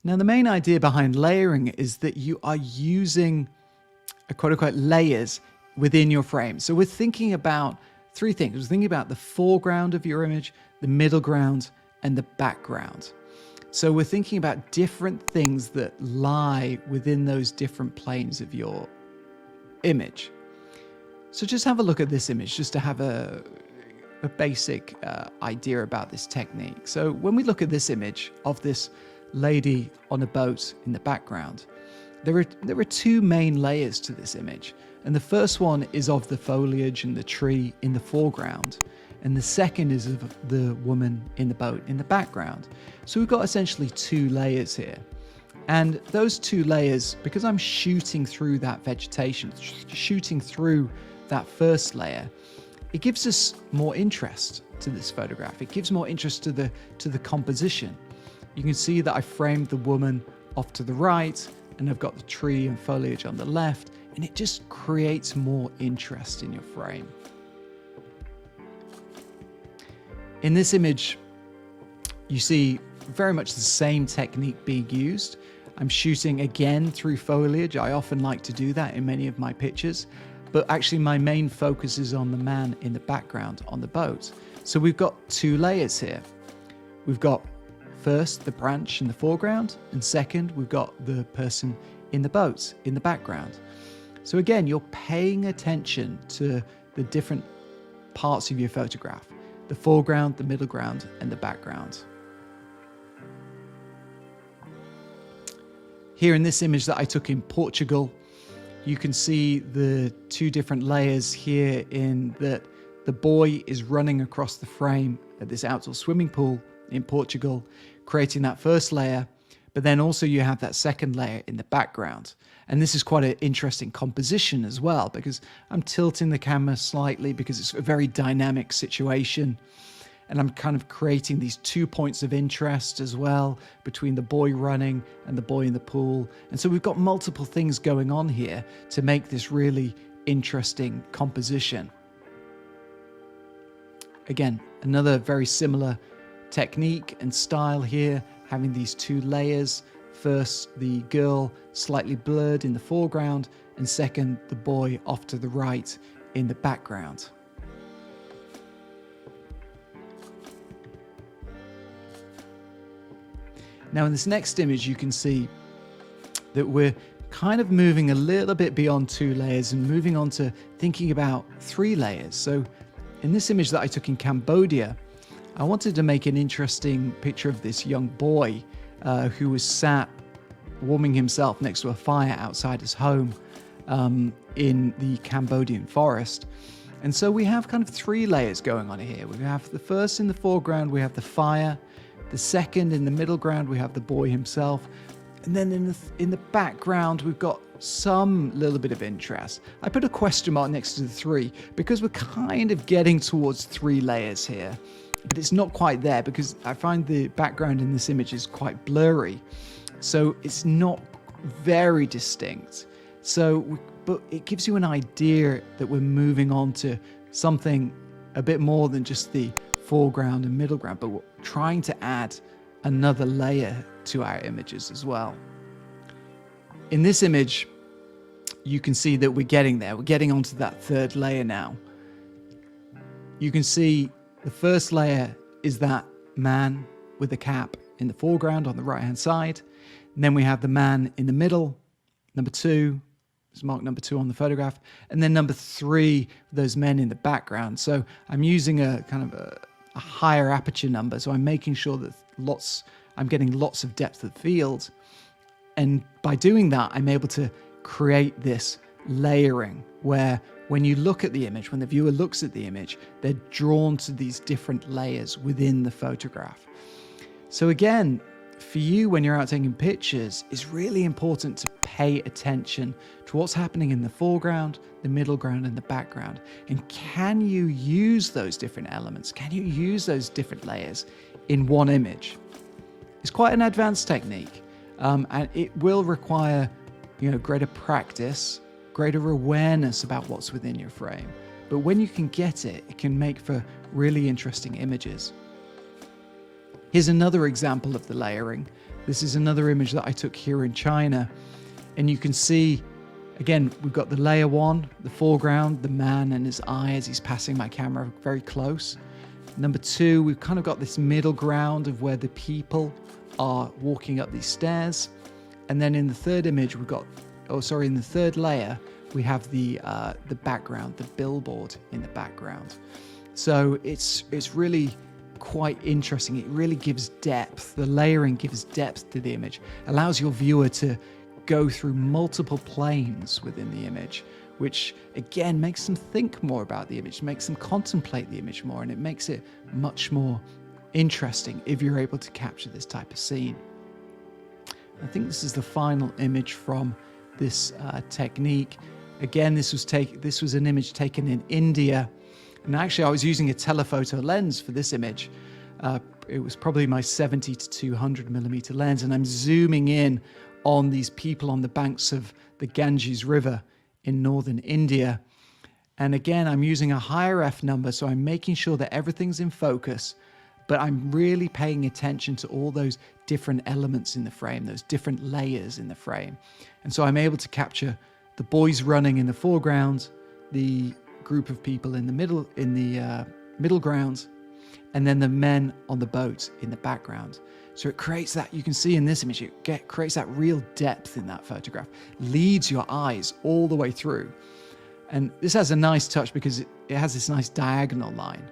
Now, the main idea behind layering is that you are using a quote unquote layers within your frame. So we're thinking about three things. We're thinking about the foreground of your image, the middle ground, and the background. So we're thinking about different things that lie within those different planes of your image. So just have a look at this image just to have a basic idea about this technique. So when we look at this image of this lady on a boat in the background, there are two main layers to this image. And the first one is of the foliage and the tree in the foreground. And the second is of the woman in the boat in the background. So we've got essentially two layers here. And those two layers, because I'm shooting through that vegetation, shooting through that first layer, it gives us more interest to this photograph. It gives more interest to the composition. You can see that I framed the woman off to the right, and I've got the tree and foliage on the left, and it just creates more interest in your frame. In this image, you see very much the same technique being used. I'm shooting again through foliage. I often like to do that in many of my pictures, but actually my main focus is on the man in the background on the boat. So we've got two layers here. We've got first the branch in the foreground, and second we've got the person in the boat in the background. So again, you're paying attention to the different parts of your photograph: the foreground, the middle ground, and the background. Here in this image that I took in Portugal, you can see the two different layers here, in that the boy is running across the frame at this outdoor swimming pool in Portugal, creating that first layer, but then also you have that second layer in the background. And this is quite an interesting composition as well, because I'm tilting the camera slightly because it's a very dynamic situation. And I'm kind of creating these 2 points of interest as well between the boy running and the boy in the pool. And so we've got multiple things going on here to make this really interesting composition. Again, another very similar technique and style here, having these two layers. First, the girl slightly blurred in the foreground, and second, the boy off to the right in the background. Now in this next image, you can see that we're kind of moving a little bit beyond two layers and moving on to thinking about three layers. So in this image that I took in Cambodia, I wanted to make an interesting picture of this young boy who was sat warming himself next to a fire outside his home in the Cambodian forest. And so we have kind of three layers going on here. We have the first in the foreground, we have the fire. The second in the middle ground, we have the boy himself. And then in the background, we've got some little bit of interest. I put a question mark next to the three because we're kind of getting towards three layers here, but it's not quite there because I find the background in this image is quite blurry. So it's not very distinct. But it gives you an idea that we're moving on to something a bit more than just the foreground and middle ground, but we're trying to add another layer to our images as well. In this image, you can see that we're getting there. We're getting onto that third layer now. You can see the first layer is that man with the cap in the foreground on the right-hand side. And then we have the man in the middle, number two. It's marked number two on the photograph. And then number three, those men in the background. So I'm using a kind of a higher aperture number. So I'm making sure that I'm getting lots of depth of field. And by doing that, I'm able to create this layering where when you look at the image, when the viewer looks at the image, they're drawn to these different layers within the photograph. So again, for you, when you're out taking pictures, it's really important to pay attention to what's happening in the foreground, the middle ground, and the background. And can you use those different elements? Can you use those different layers in one image? It's quite an advanced technique, and it will require, greater practice, greater awareness about what's within your frame. But when you can get it, it can make for really interesting images. Here's another example of the layering. This is another image that I took here in China. And you can see, again, we've got the layer 1, the foreground, the man and his eye as he's passing my camera very close. Number 2, we've kind of got this middle ground of where the people are walking up these stairs. And then in the third image, we've got, in the third layer, we have the background, the billboard in the background. So it's really quite interesting. It really gives depth. The layering gives depth to the image, allows your viewer to go through multiple planes within the image, which again makes them think more about the image, makes them contemplate the image more, and it makes it much more interesting if you're able to capture this type of scene. I think this is the final image from this technique. Again, this was an image taken in India, and actually I was using a telephoto lens for this image. It was probably my 70 to 200 millimeter lens, and I'm zooming in on these people on the banks of the Ganges River in northern India. And again, I'm using a higher F number, so I'm making sure that everything's in focus, but I'm really paying attention to all those different elements in the frame, those different layers in the frame. And so I'm able to capture the boys running in the foreground, the group of people in the middle ground, and then the men on the boat in the background. So it creates that, you can see in this image, it creates that real depth in that photograph, leads your eyes all the way through. And this has a nice touch because it has this nice diagonal line.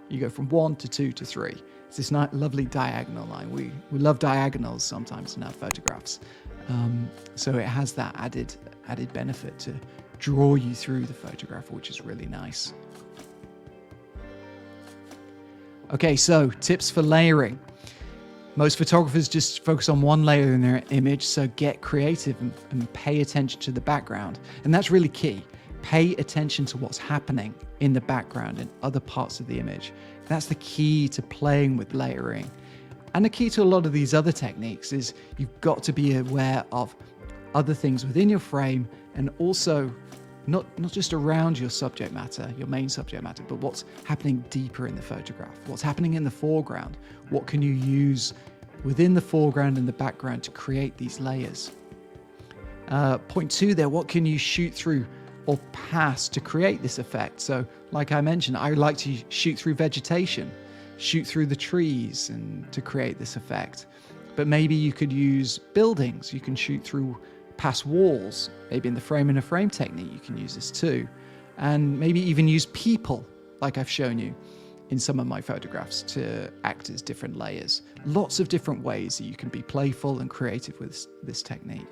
You go from 1 to 2 to 3. It's this nice, lovely diagonal line. We love diagonals sometimes in our photographs. So it has that added benefit to draw you through the photograph, which is really nice. Okay, so tips for layering. Most photographers just focus on one layer in their image, so get creative and pay attention to the background. And that's really key. Pay attention to what's happening in the background and other parts of the image. That's the key to playing with layering. And the key to a lot of these other techniques is you've got to be aware of other things within your frame, and also not just around your subject matter, your main subject matter, but what's happening deeper in the photograph, what's happening in the foreground, what can you use within the foreground and the background to create these layers. Point 2 there, what can you shoot through or pass to create this effect? So like I mentioned, I like to shoot through vegetation, shoot through the trees and to create this effect. But maybe you could use buildings, you can shoot through past walls, maybe in the frame in a frame technique you can use this too. And maybe even use people, like I've shown you in some of my photographs, to act as different layers. Lots of different ways that you can be playful and creative with this technique.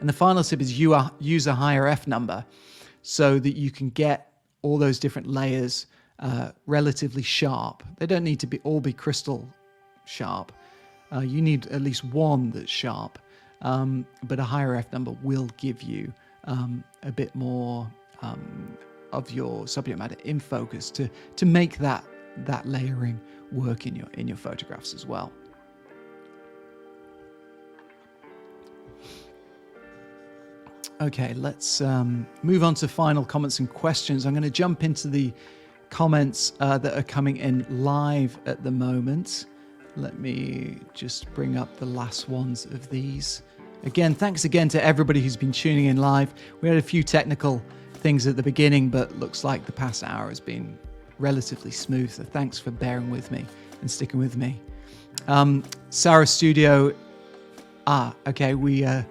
And the final tip is use a higher F number so that you can get all those different layers relatively sharp. They don't need to all be crystal sharp. You need at least one that's sharp. But a higher F number will give you a bit more of your subject matter in focus to make that layering work in your photographs as well. Okay, let's move on to final comments and questions. I'm going to jump into the comments that are coming in live at the moment. Let me just bring up the last ones of these. Again, thanks again to everybody who's been tuning in live. We had a few technical things at the beginning, but looks like the past hour has been relatively smooth. So thanks for bearing with me and sticking with me. Sarah Studio. Okay,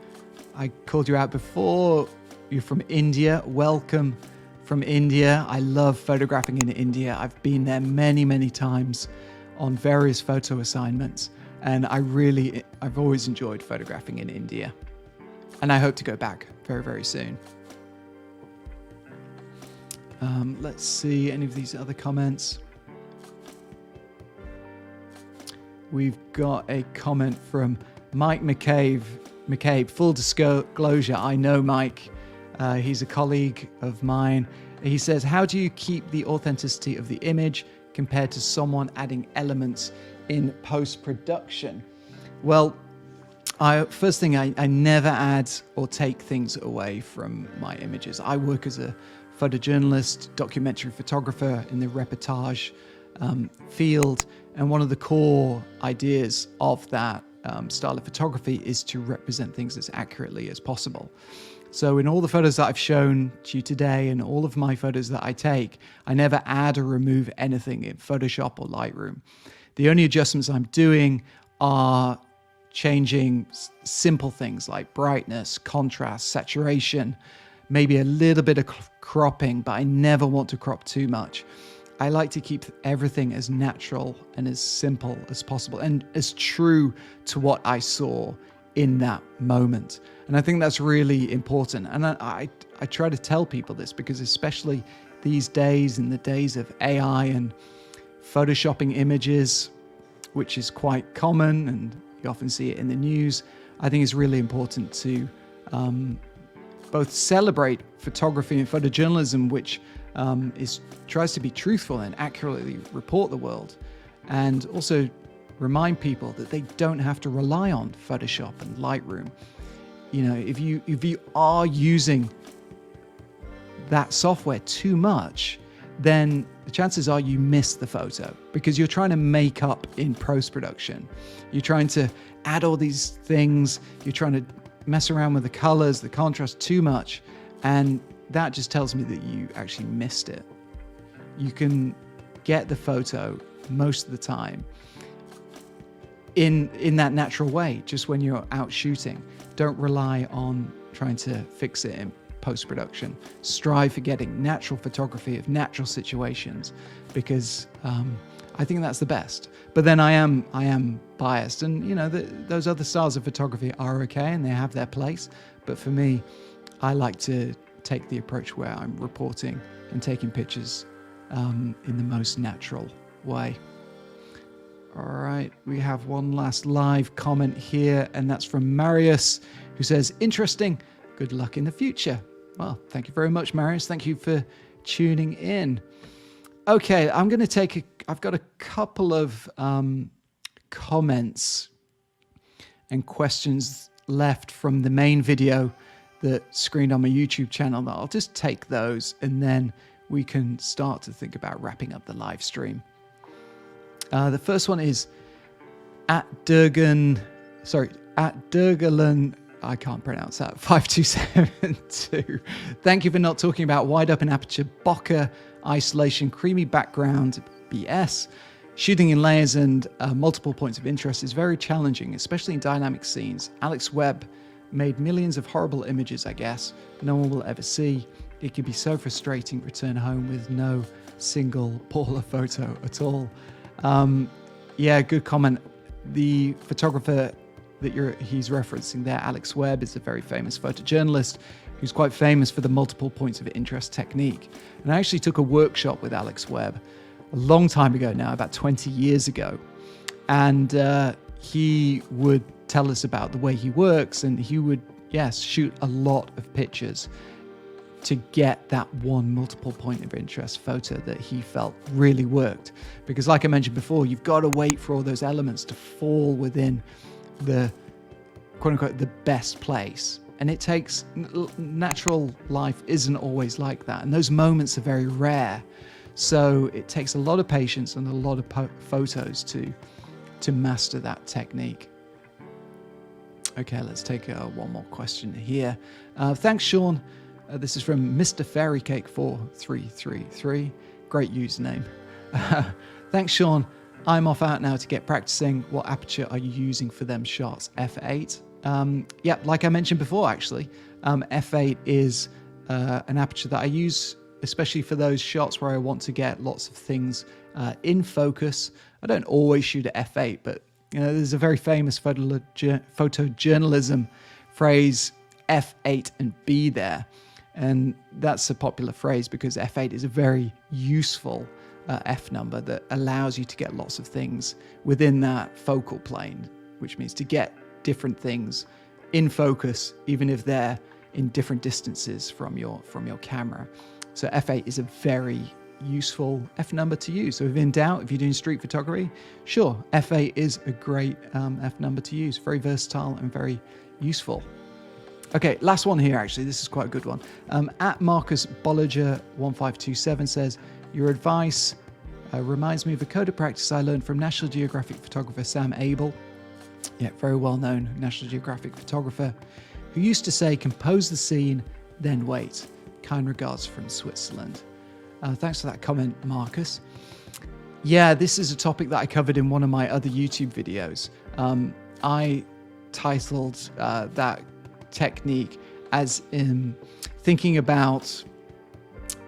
I called you out before. You're from India. Welcome from India. I love photographing in India. I've been there many, many times on various photo assignments, and I've always enjoyed photographing in India, and I hope to go back very, very soon. Let's see any of these other comments. We've got a comment from Mike McCabe. Full disclosure, I know Mike. He's a colleague of mine. He says, how do you keep the authenticity of the image compared to someone adding elements in post-production? Well, first thing, I never add or take things away from my images. I work as a photojournalist, documentary photographer in the reportage field. And one of the core ideas of that style of photography is to represent things as accurately as possible. So in all the photos that I've shown to you today and all of my photos that I take, I never add or remove anything in Photoshop or Lightroom. The only adjustments I'm doing are changing simple things like brightness, contrast, saturation, maybe a little bit of cropping, but I never want to crop too much. I like to keep everything as natural and as simple as possible and as true to what I saw in that moment. And I think that's really important. And I try to tell people this because especially these days, in the days of AI and photoshopping images, which is quite common and you often see it in the news, I think it's really important to both celebrate photography and photojournalism, which tries to be truthful and accurately report the world, and also remind people that they don't have to rely on Photoshop and Lightroom. You know, if you are using that software too much, then the chances are you miss the photo because you're trying to make up in post-production. You're trying to add all these things. You're trying to mess around with the colors, the contrast too much. And that just tells me that you actually missed it. You can get the photo most of the time in that natural way, just when you're out shooting. Don't rely on trying to fix it in post-production. Strive for getting natural photography of natural situations, because I think that's the best. But then I am biased, and you know, those other styles of photography are okay and they have their place. But for me, I like to take the approach where I'm reporting and taking pictures in the most natural way. All right, we have one last live comment here, and that's from Marius, who says, interesting, good luck in the future. Well, thank you very much, Marius. Thank you for tuning in. Okay, I've got a couple of comments and questions left from the main video that screened on my YouTube channel. I'll just take those and then we can start to think about wrapping up the live stream. The first one is at Durgan, I can't pronounce that, 5272. Thank you for not talking about wide open aperture bokeh, isolation, creamy background, BS. Shooting in layers and multiple points of interest is very challenging, especially in dynamic scenes. Alex Webb made millions of horrible images, I guess, no one will ever see. It can be so frustrating to return home with no single baller photo at all. Yeah, good comment. The photographer that he's referencing there, Alex Webb, is a very famous photojournalist who's quite famous for the multiple points of interest technique. And I actually took a workshop with Alex Webb a long time ago now, about 20 years ago. And he would tell us about the way he works, and he would, yes, shoot a lot of pictures to get that one multiple point of interest photo that he felt really worked. Because like I mentioned before, you've got to wait for all those elements to fall within the quote unquote the best place. And it takes, natural life isn't always like that. And those moments are very rare. So it takes a lot of patience and a lot of photos to master that technique. Okay, let's take one more question here. Thanks, Sean. This is from Mr. Fairycake 4333. Great username. Thanks, Sean. I'm off out now to get practicing. What aperture are you using for them shots? F8. Yeah, like I mentioned before, actually, F8 is an aperture that I use especially for those shots where I want to get lots of things in focus. I don't always shoot at F8, but you know, there's a very famous photojournalism phrase, F8 and be there. And that's a popular phrase because F8 is a very useful F number that allows you to get lots of things within that focal plane, which means to get different things in focus, even if they're in different distances from your camera. So F8 is a very useful F number to use. So if in doubt, if you're doing street photography, sure, F8 is a great F number to use. Very versatile and very useful. Okay, last one here, actually. This is quite a good one. At Marcus Bolliger 1527 says, your advice Reminds me of a code of practice I learned from National Geographic photographer Sam Abel. Yeah, very well-known National Geographic photographer, who used to say, compose the scene, then wait. Kind regards from Switzerland. Thanks for that comment, Marcus. Yeah, this is a topic that I covered in one of my other YouTube videos. I titled that technique as in thinking about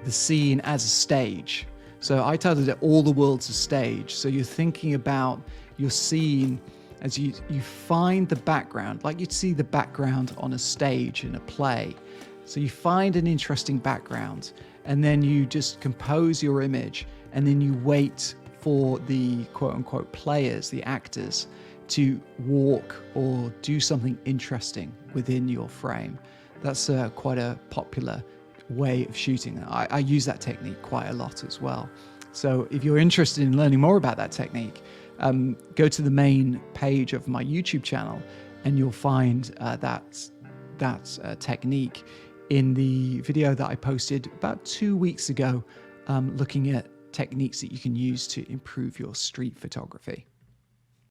the scene as a stage. So I titled it All the World's a Stage. So you're thinking about your scene as you find the background, like you'd see the background on a stage in a play. So you find an interesting background, and then you just compose your image, and then you wait for the quote unquote players, the actors, to walk or do something interesting within your frame. That's quite a popular way of shooting. I use that technique quite a lot as well. So if you're interested in learning more about that technique, go to the main page of my YouTube channel, and you'll find that technique in the video that I posted about 2 weeks ago, looking at techniques that you can use to improve your street photography.